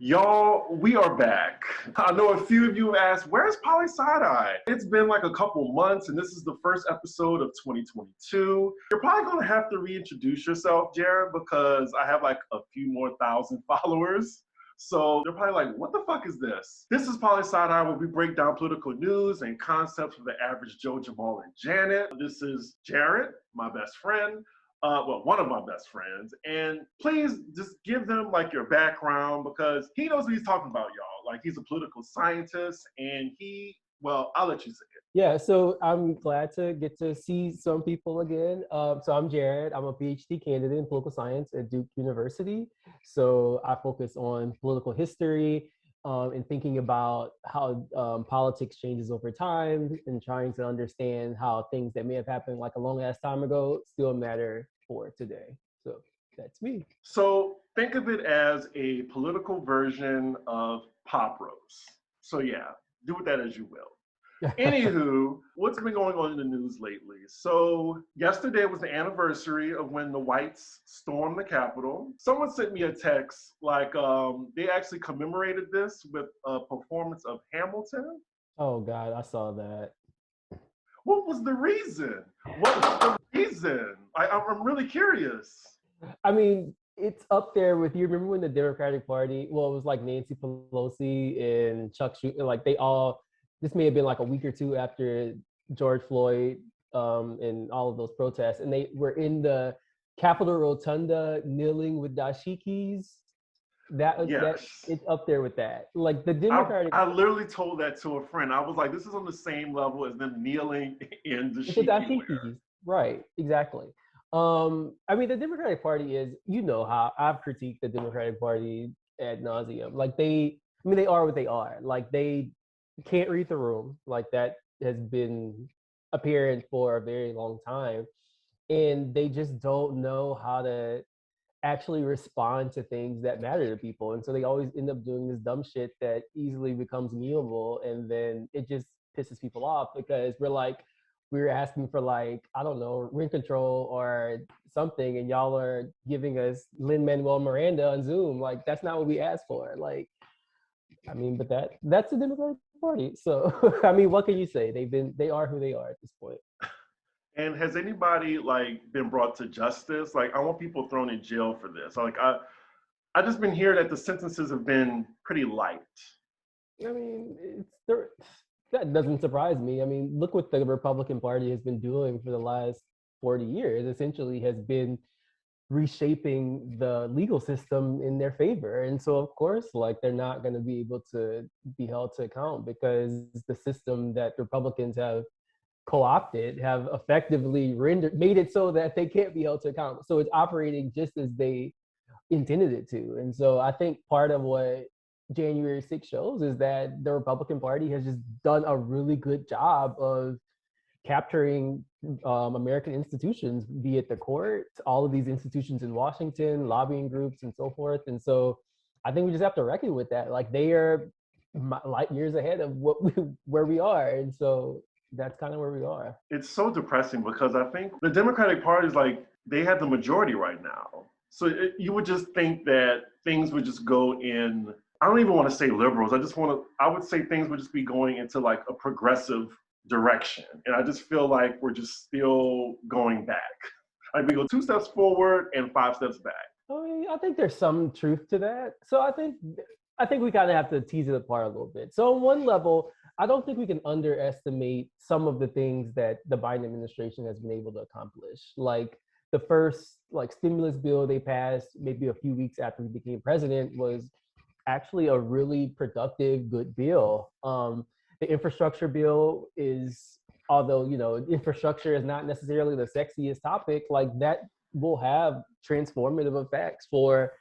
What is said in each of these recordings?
Y'all, we are back. I know a few of you have asked, where's Poli-Side-Eye? It's been like a couple months, and this is the first episode of 2022. You're probably going to have to reintroduce yourself, Jared, because I have like a few more thousand followers. So they're probably like, what the fuck is this? This is Poli-Side-Eye, where we break down political news and concepts for the average Joe, Jamal, and Janet. This is Jared, my best friend. One of my best friends, and please just give them like your background because he knows what he's talking about, y'all. Like he's a political scientist, and I'll let you say it. Yeah, so I'm glad to get to see some people again. So I'm Jared. I'm a PhD candidate in political science at Duke University. So I focus on political history and thinking about how politics changes over time and trying to understand how things that may have happened like a long ass time ago still matter for today. So that's me. So think of it as a political version of Pop Roast. So yeah, do with that as you will. Anywho, what's been going on in the news lately? So yesterday was the anniversary of when the whites stormed the Capitol. Someone sent me a text like they actually commemorated this with a performance of Hamilton. Oh God, I saw that. What was the reason? What was the reason? I'm really curious. I mean, it's up there with, you remember when the Democratic Party, well, it was like Nancy Pelosi and Chuck Schumer, like this may have been like a week or two after George Floyd and all of those protests, and they were in the Capitol Rotunda kneeling with dashikis. It's up there with that. Like the Democratic. I literally told that to a friend. I was like, this is on the same level as them kneeling in dashiki. Right, exactly. I mean, the Democratic Party is, you know how I've critiqued the Democratic Party ad nauseum. Like they are what they are. Like they can't read the room. Like that has been apparent for a very long time. And they just don't know how to actually respond to things that matter to people. And so they always end up doing this dumb shit that easily becomes memeable. And then it just pisses people off because we're asking for like, I don't know, rent control or something. And y'all are giving us Lin-Manuel Miranda on Zoom. Like, that's not what we asked for. Like, I mean, but that's the Democratic Party. So, I mean, what can you say? They are who they are at this point. And has anybody like been brought to justice? Like, I want people thrown in jail for this. Like, I just been hearing that the sentences have been pretty light. I mean, that doesn't surprise me. I mean, look what the Republican Party has been doing for the last 40 years. Essentially, has been reshaping the legal system in their favor. And so, of course, like they're not going to be able to be held to account because the system that Republicans have co-opted have effectively made it so that they can't be held to account. So it's operating just as they intended it to. And so I think part of what January 6th shows is that the Republican Party has just done a really good job of capturing American institutions, be it the court, all of these institutions in Washington, lobbying groups, and so forth. And so I think we just have to reckon with that. Like they are light years ahead of where we are. And so that's kind of where we are. It's so depressing because I think the Democratic Party is like, they have the majority right now. So you would just think that things would just go in, I don't even want to say liberals. I would say things would just be going into like a progressive direction. And I just feel like we're just still going back. Like we go 2 steps forward and 5 steps back. I mean, I think there's some truth to that. So I think we kind of have to tease it apart a little bit. So on one level, I don't think we can underestimate some of the things that the Biden administration has been able to accomplish. Like the first stimulus bill they passed maybe a few weeks after he became president was actually a really productive, good bill. The infrastructure bill is, although, infrastructure is not necessarily the sexiest topic, like that will have transformative effects for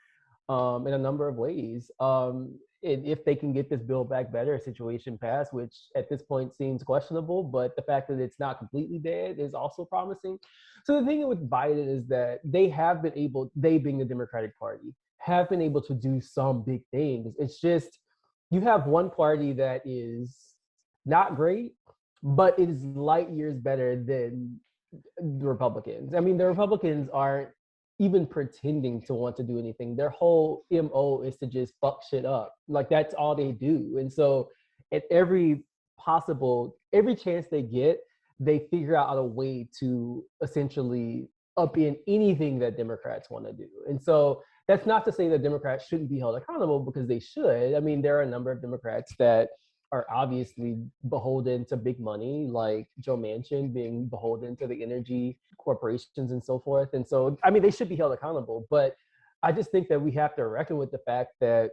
in a number of ways. If they can get this Build Back Better situation passed, which at this point seems questionable, but the fact that it's not completely dead is also promising. So the thing with Biden is that they being the Democratic Party, have been able to do some big things. It's just, you have one party that is not great, but it is light years better than the Republicans. I mean, the Republicans aren't even pretending to want to do anything. Their whole MO is to just fuck shit up. Like that's all they do. And so at every chance they get, they figure out a way to essentially upend anything that Democrats want to do. And so that's not to say that Democrats shouldn't be held accountable, because they should. I mean, there are a number of Democrats that are obviously beholden to big money, like Joe Manchin being beholden to the energy corporations and so forth. And so, I mean, they should be held accountable. But I just think that we have to reckon with the fact that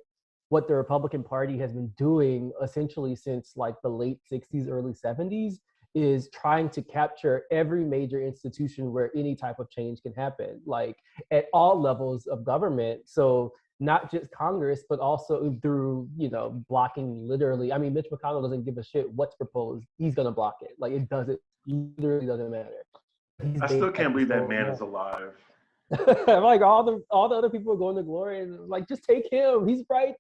what the Republican Party has been doing essentially since like the late 60s, early 70s is trying to capture every major institution where any type of change can happen, like at all levels of government. So not just Congress, but also through, blocking literally. I mean, Mitch McConnell doesn't give a shit what's proposed. He's going to block it. Like literally doesn't matter. I still can't believe that man is alive. Like all the other people are going to glory, and like, just take him. He's right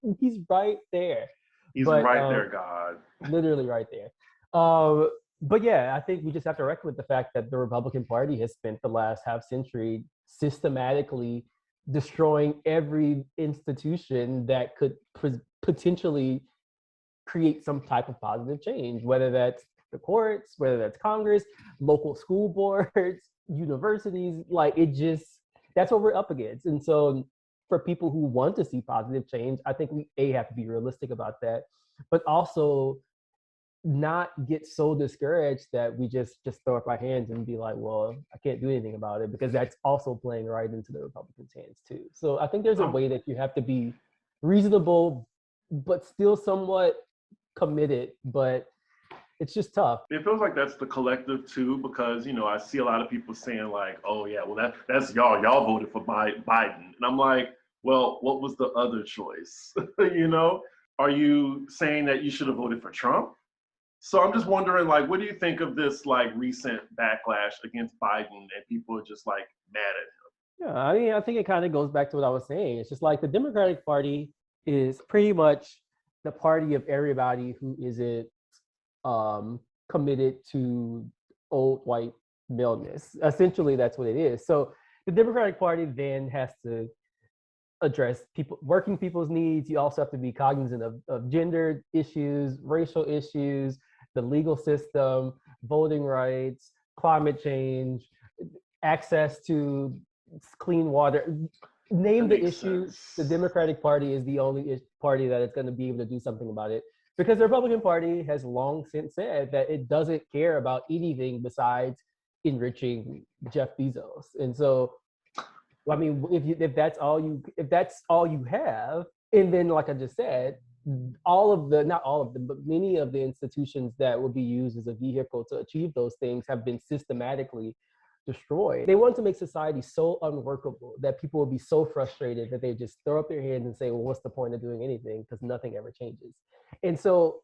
there. He's right there, God. Literally right there. But yeah, I think we just have to reckon with the fact that the Republican Party has spent the last half century systematically destroying every institution that could potentially create some type of positive change, whether that's the courts, whether that's Congress, local school boards, universities. Like that's what we're up against. And so for people who want to see positive change, I think we have to be realistic about that, but also not get so discouraged that we just throw up our hands and be like, well, I can't do anything about it, because that's also playing right into the Republicans' hands too. So I think there's a way that you have to be reasonable, but still somewhat committed, but it's just tough. It feels like that's the collective too, because, I see a lot of people saying like, oh yeah, well that's y'all voted for Biden. And I'm like, well, what was the other choice? Are you saying that you should have voted for Trump? So I'm just wondering, like, what do you think of this, like, recent backlash against Biden, and people are just, like, mad at him? Yeah, I mean, I think it kind of goes back to what I was saying. It's just like the Democratic Party is pretty much the party of everybody who isn't committed to old white maleness. Essentially, that's what it is. So the Democratic Party then has to address working people's needs. You also have to be cognizant of gender issues, racial issues, the legal system, voting rights, climate change, access to clean water. Name the issue. The Democratic Party is the only party that is going to be able to do something about it, because the Republican Party has long since said that it doesn't care about anything besides enriching Jeff Bezos. And so, I mean, if that's all you have, and then like I just said, not all of them, but many of the institutions that would be used as a vehicle to achieve those things have been systematically destroyed. They want to make society so unworkable that people will be so frustrated that they just throw up their hands and say, well, what's the point of doing anything? Because nothing ever changes. And so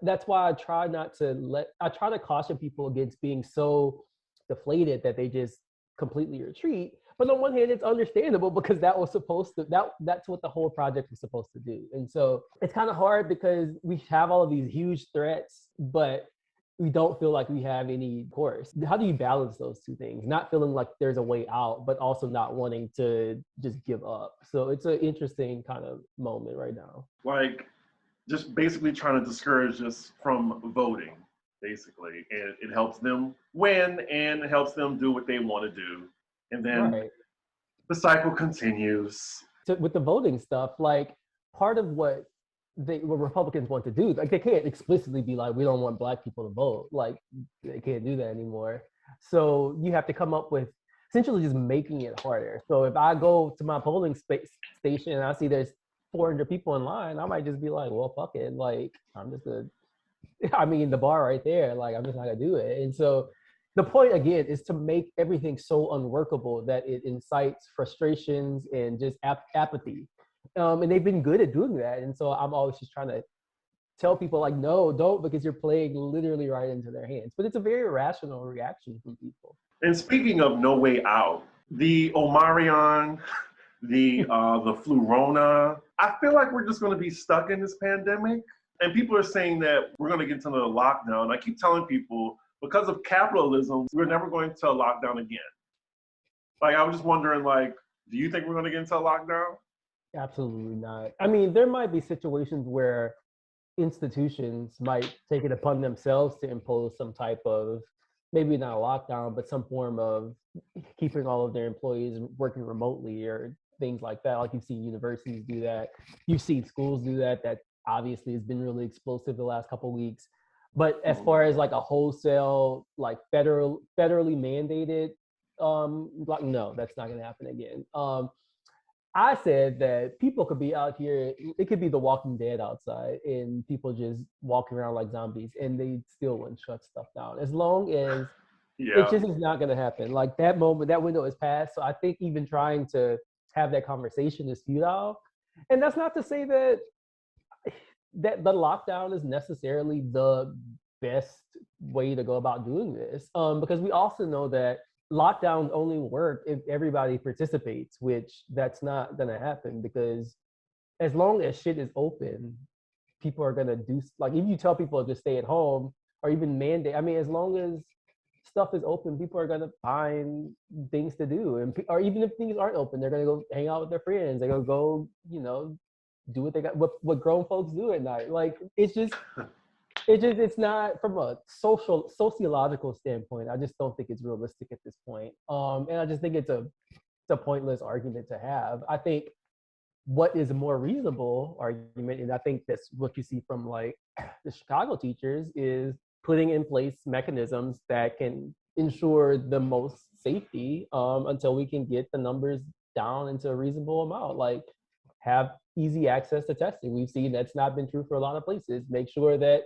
that's why I try to caution people against being so deflated that they just completely retreat. But on one hand, it's understandable, because that's what the whole project was supposed to do. And so it's kind of hard because we have all of these huge threats, but we don't feel like we have any course. How do you balance those two things? Not feeling like there's a way out, but also not wanting to just give up. So it's an interesting kind of moment right now. Like, just basically trying to discourage us from voting, basically. And it helps them win, and it helps them do what they want to do. And then the cycle continues. So with the voting stuff, like, part of what Republicans want to do, like, they can't explicitly be like, we don't want Black people to vote. Like, they can't do that anymore. So you have to come up with essentially just making it harder. So if I go to my polling station and I see there's 400 people in line, I might just be like, well, fuck it. Like, the bar right there, like, I'm just not gonna do it. And so the point, again, is to make everything so unworkable that it incites frustrations and just apathy. And they've been good at doing that. And so I'm always just trying to tell people, like, no, don't, because you're playing literally right into their hands. But it's a very rational reaction from people. And speaking of no way out, the Omarion, the Flurona, I feel like we're just going to be stuck in this pandemic. And people are saying that we're going to get into another lockdown. I keep telling people, because of capitalism, we're never going to lock down again. Like, I was just wondering, like, do you think we're going to get into a lockdown? Absolutely not. I mean, there might be situations where institutions might take it upon themselves to impose some type of, maybe not a lockdown, but some form of keeping all of their employees working remotely or things like that. Like you've seen universities do that. You've seen schools do that. That obviously has been really explosive the last couple of weeks. But as far as like a wholesale, like federally mandated, like no, that's not going to happen again. I said that people could be out here, it could be the Walking Dead outside, and people just walking around like zombies, and they still wouldn't shut stuff down. As long as it Yeah. just is not going to happen. Like that moment, that window is past. So I think even trying to have that conversation is futile. And that's not to say that the lockdown is necessarily the best way to go about doing this, because we also know that lockdowns only work if everybody participates, which that's not going to happen because as long as shit is open, people are going to do, like if you tell people to stay at home or even mandate, I mean, as long as stuff is open, people are going to find things to do. And or even if things aren't open, they're going to go hang out with their friends. They're going to go, do what they got, what grown folks do at night. Like it's not from a sociological standpoint. I just don't think it's realistic at this point. And I just think it's a pointless argument to have. I think what is a more reasonable argument, and I think that's what you see from like the Chicago teachers, is putting in place mechanisms that can ensure the most safety until we can get the numbers down into a reasonable amount. Like have easy access to testing. We've seen that's not been true for a lot of places. Make sure that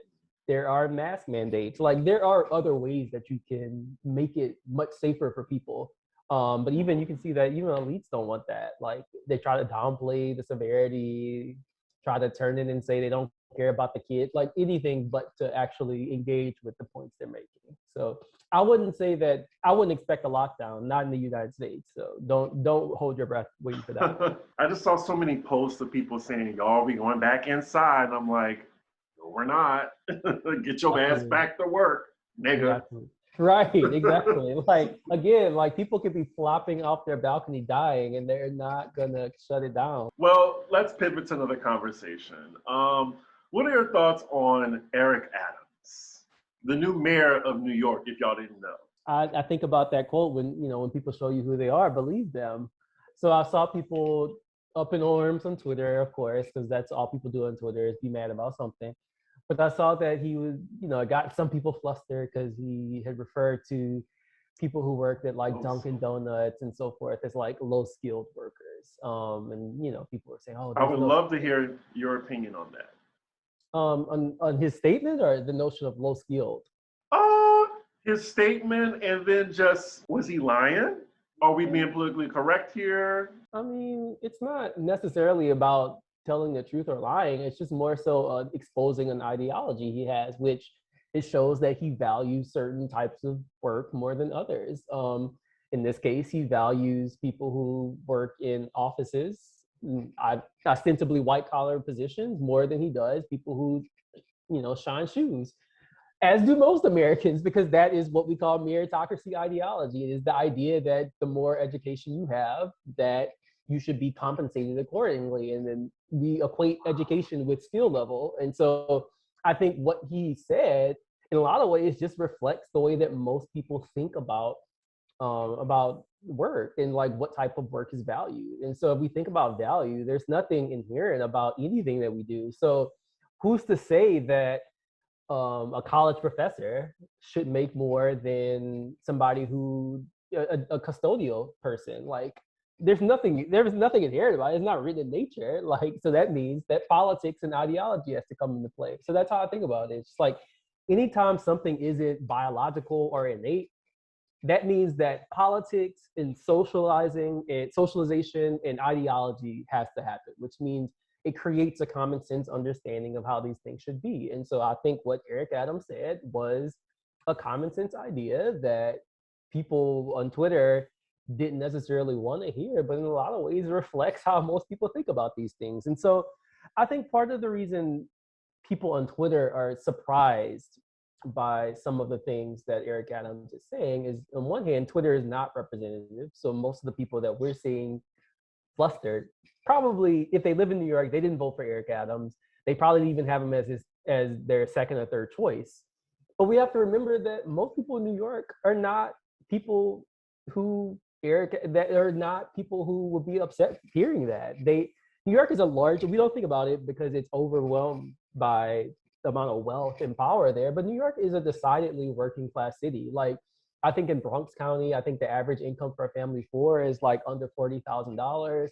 there are mask mandates. Like there are other ways that you can make it much safer for people. But even you can see that even elites don't want that. Like they try to downplay the severity, try to turn it and say they don't care about the kids, like anything but to actually engage with the points they're making. So I wouldn't say that I wouldn't expect a lockdown, not in the United States. So don't hold your breath waiting for that. I just saw so many posts of people saying, y'all be going back inside. And I'm like, no, we're not. Get your ass back to work, nigga. Exactly. Right, exactly. Like again, like people could be flopping off their balcony dying and they're not gonna shut it down. Well, let's pivot to another conversation. What are your thoughts on Eric Adams, the new mayor of New York, if y'all didn't know? I think about that quote when people show you who they are, believe them. So I saw people up in arms on Twitter, of course, because that's all people do on Twitter is be mad about something. But I saw that he was, got some people flustered because he had referred to people who worked at like Dunkin' Donuts and so forth as like low skilled workers. And people were saying, "Oh, I would love to hear your opinion on that." On his statement or the notion of low skilled. His statement, and then just was he lying? Are we being politically correct here? I mean, it's not necessarily about telling the truth or lying. It's just more so exposing an ideology he has, which it shows that he values certain types of work more than others. In this case, he values people who work in offices, ostensibly white collar positions, more than he does people who, shine shoes. As do most Americans, because that is what we call meritocracy ideology. It is the idea that the more education you have, that you should be compensated accordingly. And then we equate education with skill level. And so I think what he said, in a lot of ways, just reflects the way that most people think about work and like what type of work is valued. And so if we think about value, there's nothing inherent about anything that we do. So who's to say that a college professor should make more than somebody who a custodial person? Like there's nothing inherent about it. It's not written in nature. Like, so that means that politics and ideology has to come into play. So that's how I think about it. It's just like anytime something isn't biological or innate, that means that politics and socialization and ideology has to happen, which means it creates a common sense understanding of how these things should be. And so I think what Eric Adams said was a common sense idea that people on Twitter didn't necessarily want to hear, but in a lot of ways reflects how most people think about these things. And so I think part of the reason people on Twitter are surprised by some of the things that Eric Adams is saying is, on one hand, Twitter is not representative. So most of the people that we're seeing flustered, probably if they live in New York, they didn't vote for Eric Adams. They probably even have him as their second or third choice. But we have to remember that most people in New York are not people that are not people who would be upset hearing that. New York is a large, we don't think about it because it's overwhelmed by the amount of wealth and power there, but New York is a decidedly working class city. Like, I think in Bronx County, I think the average income for a family of four is like under $40,000.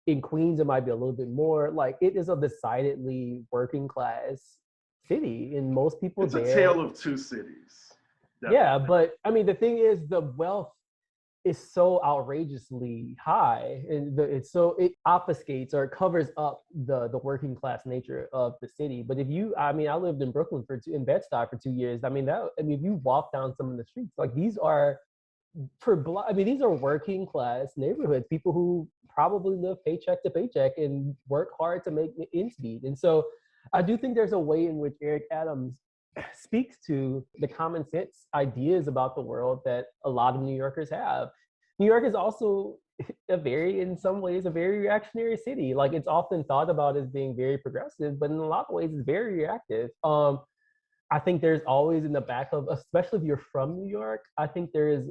In Queens, it might be a little bit more. Like, it is a decidedly working class city, and most people It's a there. tale of two cities. Definitely. Yeah, but I mean, the thing is, the wealth is so outrageously high, and it obfuscates or it covers up the working class nature of the city. But I lived in Brooklyn in Bed-Stuy for 2 years. If you walk down some of the streets, like these are these are working class neighborhoods, people who probably live paycheck to paycheck and work hard to make ends meet. And so I do think there's a way in which Eric Adams speaks to the common sense ideas about the world that a lot of New Yorkers have. New York is also in some ways, a very reactionary city. Like, it's often thought about as being very progressive, but in a lot of ways, it's very reactive. I think there's always in the back of, especially if you're from New York, I think there is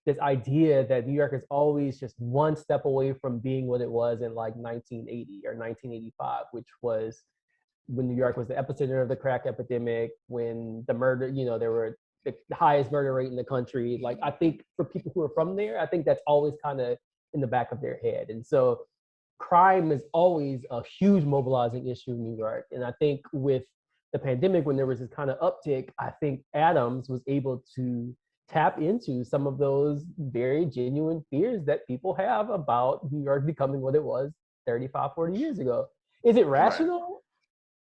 this idea that New York is always just one step away from being what it was in like 1980 or 1985, which was when New York was the epicenter of the crack epidemic, when the murder, there were the highest murder rate in the country. Like, I think for people who are from there, I think that's always kind of in the back of their head. And so crime is always a huge mobilizing issue in New York. And I think with the pandemic, when there was this kind of uptick, I think Adams was able to tap into some of those very genuine fears that people have about New York becoming what it was 35, 40 years ago. Is it rational? Right.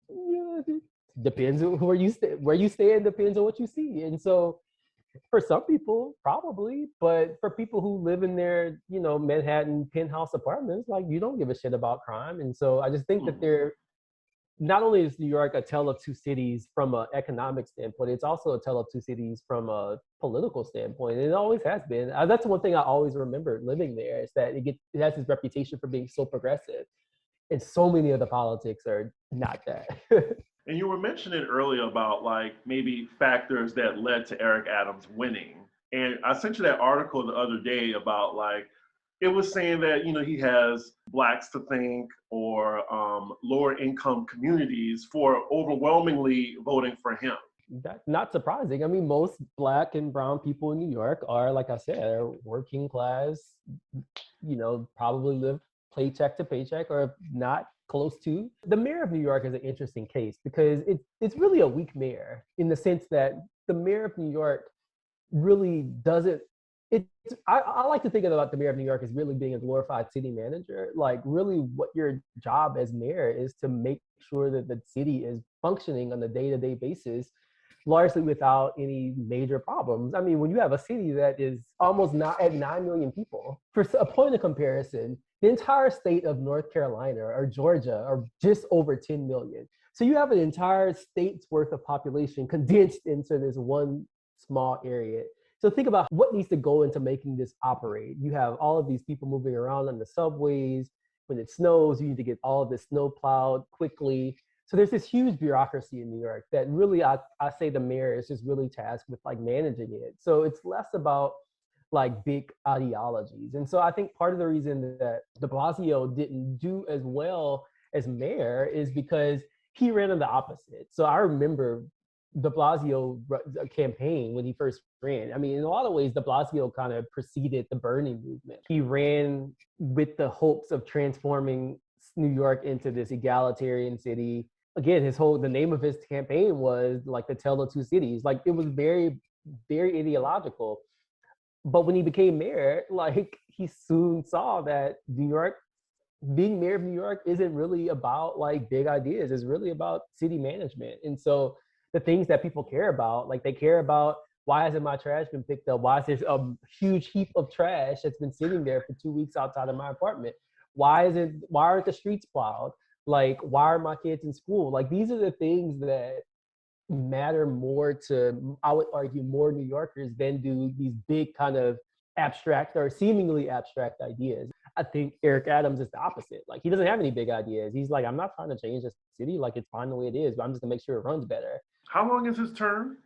Yeah, depends on where you stand depends on what you see. And so for some people, probably, but for people who live in their, Manhattan penthouse apartments, like, you don't give a shit about crime. And so I just think that not only is New York a tale of two cities from an economic standpoint, it's also a tale of two cities from a political standpoint. And it always has been. That's one thing I always remember living there, is that it has this reputation for being so progressive. And so many of the politics are not that. And you were mentioning earlier about like maybe factors that led to Eric Adams winning. And I sent you that article the other day about like, it was saying that, he has Blacks to thank or lower income communities for overwhelmingly voting for him. That's not surprising. I mean, most Black and brown people in New York are, like I said, are working class, probably live paycheck to paycheck or not close to. The mayor of New York is an interesting case because it's really a weak mayor, in the sense that the mayor of New York really doesn't. I like to think about the mayor of New York as really being a glorified city manager. Like, really what your job as mayor is to make sure that the city is functioning on a day-to-day basis, largely without any major problems. I mean, when you have a city that is almost not at 9 million people, for a point of comparison, the entire state of North Carolina or Georgia are just over 10 million. So you have an entire state's worth of population condensed into this one small area. So think about what needs to go into making this operate. You have all of these people moving around on the subways. When it snows, you need to get all of this snow plowed quickly. So there's this huge bureaucracy in New York that really, I say the mayor is just really tasked with like managing it. So it's less about like big ideologies. And so I think part of the reason that de Blasio didn't do as well as mayor is because he ran on the opposite. So I remember de Blasio campaign when he first ran. I mean, in a lot of ways, de Blasio kind of preceded the Bernie movement. He ran with the hopes of transforming New York into this egalitarian city. Again, the name of his campaign was like the tale of two cities. Like, it was very, very ideological. But when he became mayor, like, he soon saw that New York, being mayor of New York isn't really about like big ideas. It's really about city management. And so the things that people care about, like, they care about, why hasn't my trash been picked up? Why is there a huge heap of trash that's been sitting there for 2 weeks outside of my apartment? Why aren't the streets plowed? Like, why are my kids in school? Like, these are the things that matter more to, I would argue, more New Yorkers than do these big kind of abstract or seemingly abstract ideas. I think Eric Adams is the opposite. Like, he doesn't have any big ideas. He's like, I'm not trying to change the city. Like, it's fine the way it is, but I'm just gonna make sure it runs better. How long is his term?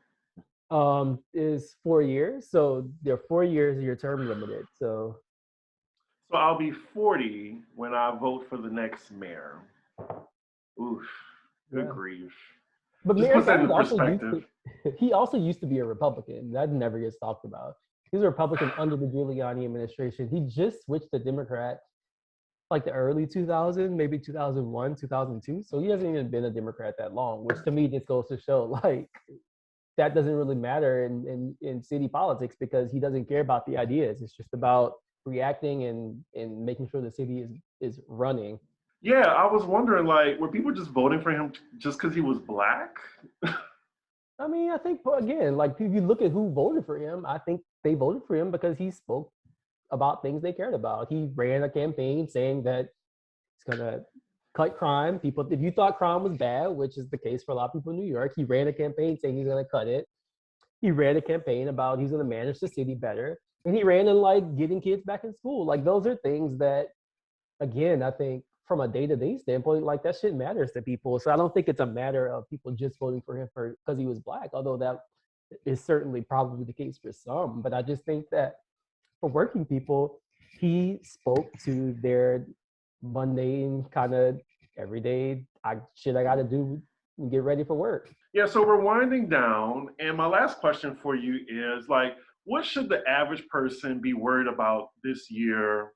Is 4 years. So there are 4 years of your term limited. So So I'll be 40 when I vote for the next mayor. Oof, good yeah. grief. But Just Eric put that in Adams also used perspective. to, he also used to be a Republican. That never gets talked about. He was a Republican under the Giuliani administration. He just switched to Democrat like the early 2000s, maybe 2001, 2002. So he hasn't even been a Democrat that long, which to me just goes to show like that doesn't really matter in city politics because he doesn't care about the ideas. It's just about reacting and making sure the city is running. Yeah, I was wondering, like, were people just voting for him just because he was black? I mean, I think again, like if you look at who voted for him, I think they voted for him because he spoke about things they cared about. He ran a campaign saying that it's gonna cut crime. People, if you thought crime was bad, which is the case for a lot of people in New York, he ran a campaign saying he's gonna cut it. He ran a campaign about he's gonna manage the city better, and he ran in like getting kids back in school. Like those are things that, again, I think from a day-to-day standpoint, like that shit matters to people. So I don't think it's a matter of people just voting for him for because he was black, although that is certainly probably the case for some. But I just think that for working people, he spoke to their mundane kind of everyday shit I got to do and get ready for work. Yeah, so we're winding down, and my last question for you is like, what should the average person be worried about this year,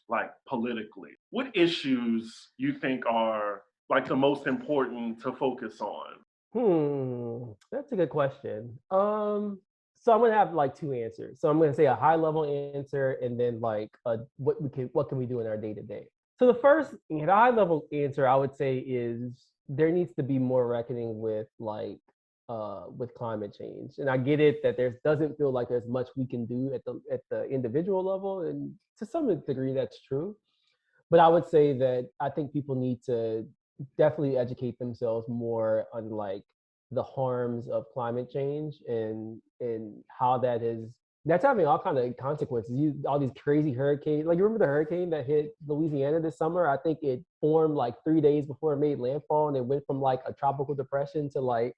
like politically? What issues you think are like the most important to focus on? That's a good question. So I'm gonna have like two answers. So I'm gonna say a high level answer and then like what can we do in our day to day. So the first the high level answer I would say is there needs to be more reckoning with climate change. And I get it that there doesn't feel like there's much we can do at the individual level, and to some degree that's true. But I would say that I think people need to definitely educate themselves more on like the harms of climate change and how that's having all kind of consequences. All these crazy hurricanes. Like you remember the hurricane that hit Louisiana this summer? I think it formed like 3 days before it made landfall, and it went from like a tropical depression to like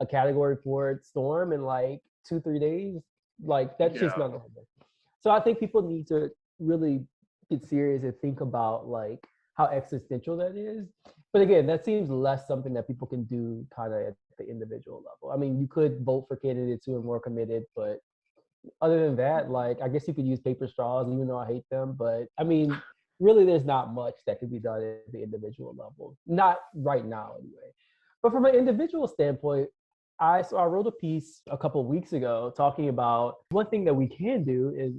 a Category 4 storm in like 2-3 days. Like that's just not Yeah. normal. So I think people need to really get serious and think about like how existential that is. But again, that seems less something that people can do kind of at the individual level. I mean, you could vote for candidates who are more committed, but other than that, like I guess you could use paper straws, even though I hate them. But I mean, really, there's not much that could be done at the individual level. Not right now, anyway. But from an individual standpoint, I wrote a piece a couple of weeks ago talking about one thing that we can do is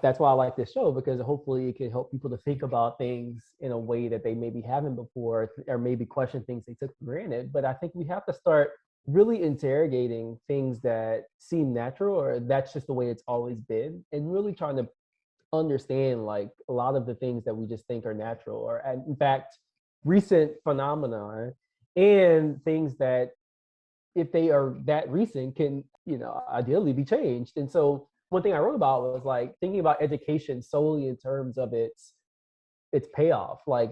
that's why I like this show, because hopefully it can help people to think about things in a way that they maybe haven't before, or maybe question things they took for granted. But I think we have to start really interrogating things that seem natural or that's just the way it's always been, and really trying to understand like a lot of the things that we just think are natural or in fact recent phenomena, and things that if they are that recent can ideally be changed. And so one thing I wrote about was like thinking about education solely in terms of its payoff, like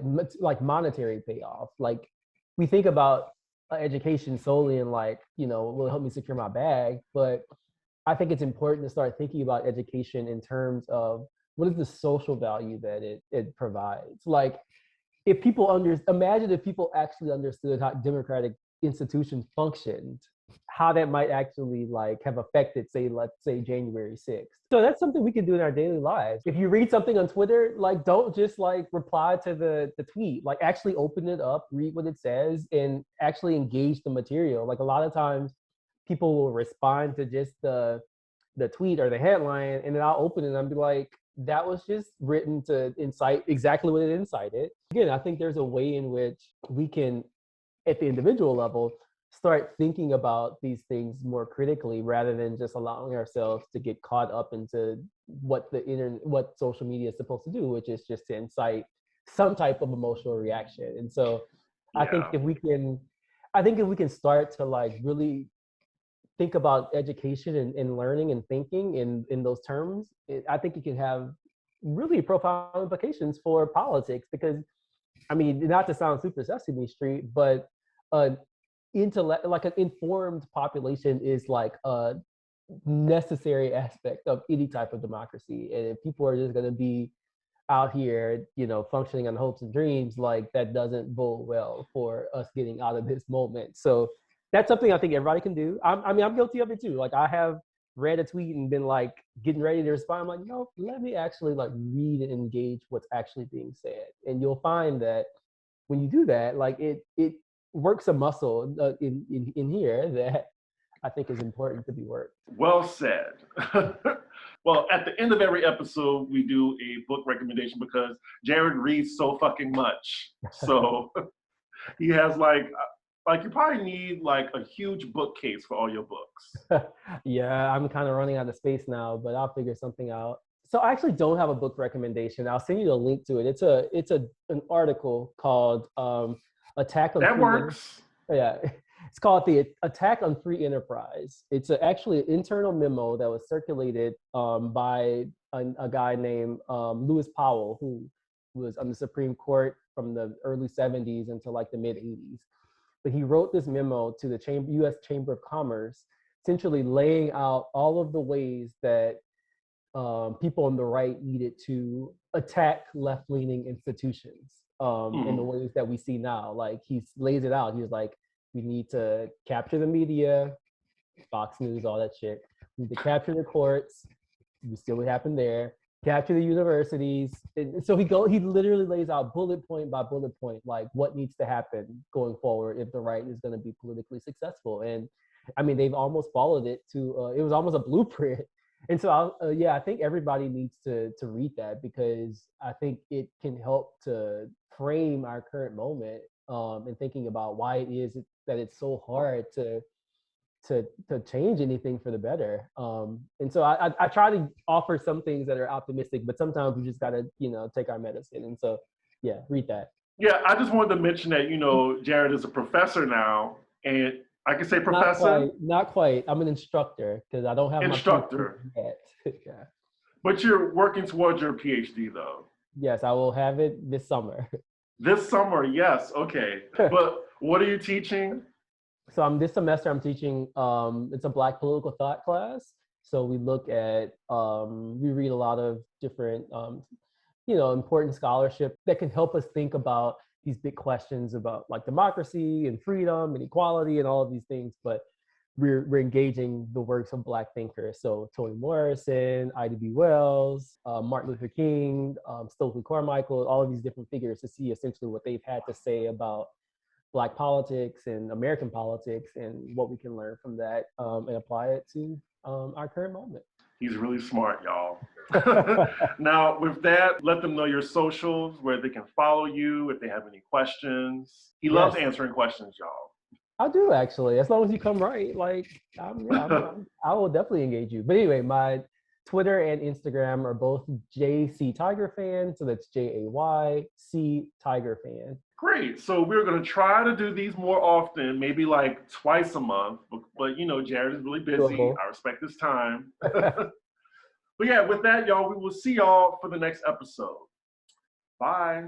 monetary payoff. Like we think about education solely in like will it help me secure my bag, but I think it's important to start thinking about education in terms of what is the social value that it provides. Like if people imagine if people actually understood how democratic institutions functioned, how that might actually like have affected, say, let's say January 6th. So that's something we can do in our daily lives. If you read something on Twitter, like don't just like reply to the tweet, like actually open it up, read what it says, and actually engage the material. Like a lot of times people will respond to just the tweet or the headline, and then I'll open it and I'll be like, that was just written to incite exactly what it incited. Again, I think there's a way in which we can, at the individual level, start thinking about these things more critically rather than just allowing ourselves to get caught up into what the internet, what social media is supposed to do, which is just to incite some type of emotional reaction. And so I think Yeah. if we can start to like really think about education and learning and thinking in those terms, I think it can have really profound implications for politics because, I mean, not to sound super Sesame Street, but like an informed population is like a necessary aspect of any type of democracy. And if people are just going to be out here, functioning on hopes and dreams, like that doesn't bode well for us getting out of this moment. So that's something I think everybody can do. I mean, I'm guilty of it too. Like I have read a tweet and been like getting ready to respond. I'm like, no, let me actually like read and engage what's actually being said. And you'll find that when you do that, like it works a muscle in here that I think is important to be worked. Well said. Well, at the end of every episode, we do a book recommendation because Jared reads so fucking much. So he has like you probably need like a huge bookcase for all your books. Yeah, I'm kind of running out of space now, but I'll figure something out. So I actually don't have a book recommendation. I'll send you the link to it. It's an article called Attack on That Free works. Yeah. It's called The Attack on Free Enterprise. It's actually an internal memo that was circulated by a guy named Lewis Powell, who was on the Supreme Court from the early 70s until like the mid 80s. But he wrote this memo to the U.S. Chamber of Commerce, essentially laying out all of the ways that people on the right needed to attack left-leaning institutions in the ways that we see now. Like he lays it out. He was like, we need to capture the media, Fox News, all that shit. We need to capture the courts. You see what happened there. Capture the universities. And so he literally lays out bullet point by bullet point, like what needs to happen going forward if the right is going to be politically successful. And I mean, they've almost followed it to, it was almost a blueprint. And so, I think everybody needs to read that because I think it can help to frame our current moment and thinking about why it is that it's so hard to change anything for the better. And so I try to offer some things that are optimistic, but sometimes we just got to, take our medicine. And so, yeah, read that. Yeah, I just wanted to mention that, Jared is a professor now, and I can say professor? Not quite. I'm an instructor because I don't have instructor my PhD yet. Yeah. But you're working towards your PhD, though. Yes, I will have it this summer. This summer, yes. Okay. But what are you teaching? So this semester I'm teaching, it's a Black political thought class. So we look at, we read a lot of different, important scholarship that can help us think about these big questions about like democracy and freedom and equality and all of these things. But we're engaging the works of Black thinkers. So Toni Morrison, Ida B. Wells, Martin Luther King, Stokely Carmichael, all of these different figures to see essentially what they've had to say about Black politics and American politics and what we can learn from that and apply it to our current moment. He's really smart, y'all. Now, with that, let them know your socials, where they can follow you, if they have any questions. He loves answering questions, y'all. I do, actually, as long as you come right. Like, I will definitely engage you. But anyway, my Twitter and Instagram are both JC Tiger Fan. So that's JAYC Tiger Fan. Great. So we're going to try to do these more often, maybe like twice a month. But Jared is really busy. I respect his time. But yeah, with that, y'all, we will see y'all for the next episode. Bye.